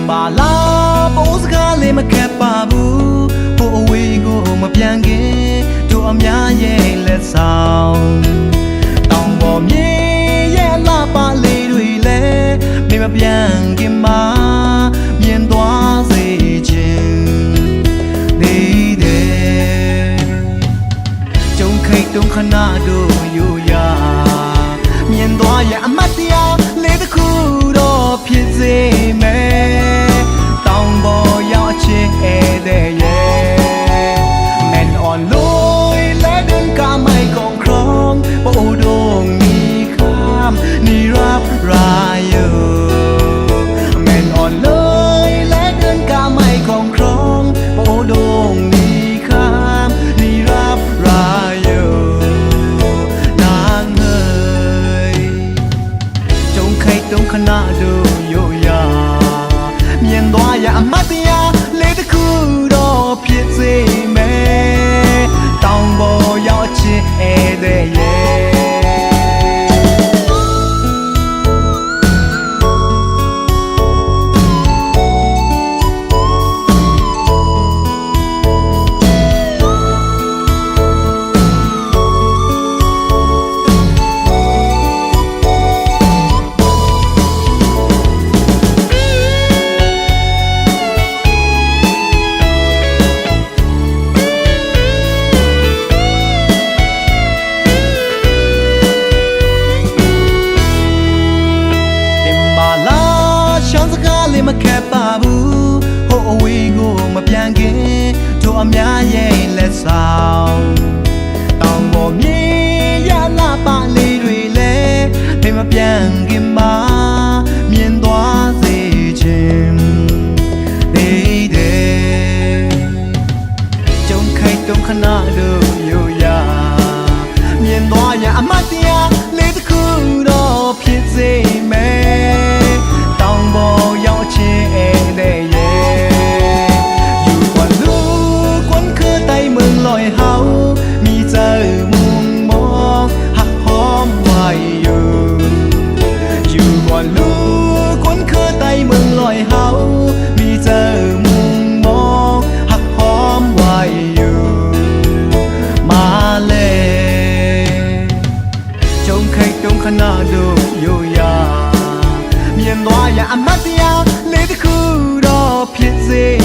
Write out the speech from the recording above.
ပါလားပိုးစကားလေးမခက်ပါဘူးဟိုအဝေးကိုမပြန်ခင်တို့အများရဲ့လက်ဆောင်တောင်ပေါ်မြေရဲ့လာပါလေးတွေလည်းမင်းမပြန်ခင်မှာမြင်သွားစေခြင်းနေတယ်ကြုံခိတ်တုံခဏတို့ယူရမြင်သွားရဲ့အမတ်တရားလေးတစ်ခုတော့ဖြစ်စေမယ်တောင်ပေါ်ရောက်ချစ်တဲ့ရဲ့ Men on ลอยและเดินกาไม่กองครองโอ้ดงมีข้ามนี่รับรายอยู่ Men on ลอยและเดินกาไม่กองครองโอ้ดงมีข้ามนี่รับรายอยู่นางเอ๋ยจงใครตรงขณะดูอยู่ยาเมียนตัวอย่ามาเตียเลยตะคูดอผิดสิแม่တောင်ပေါ်ရောက်ချစ်တဲ့မခက်ပါဘူးဟိုအဝေးကိုမပြန်ခင်တို့အများရဲ့လက်ဆောင်တောင်ပေါ်မြေရလာပါလေးတွေလည်းမပြန်ခင်မှာမြင်သွားစေခြင်းနေတယ်ကြုံခိုက်တုံခဏတို့ယူရမြင်သွားရအမတ်တရားလေးတစ်ခုတော့ဖြစ်စေမယ်တောင်ပေါ်ရောက်ချစ်တဲ့ရဲ့อยู่กว่าลูกคนคือไต้เมืองลอยเฮามีเจอมุมมองหักหอมไว้อยู่กว่าลูกคนคือไต้เมืองลอยเฮามีเจอมุมมองหักหอมไว้มาเลยจงใครจงขนาดดูอยู่ยาမြင်သွားရအမတ်တရားလေးတစ်ခုတော့ဖြစ်စေ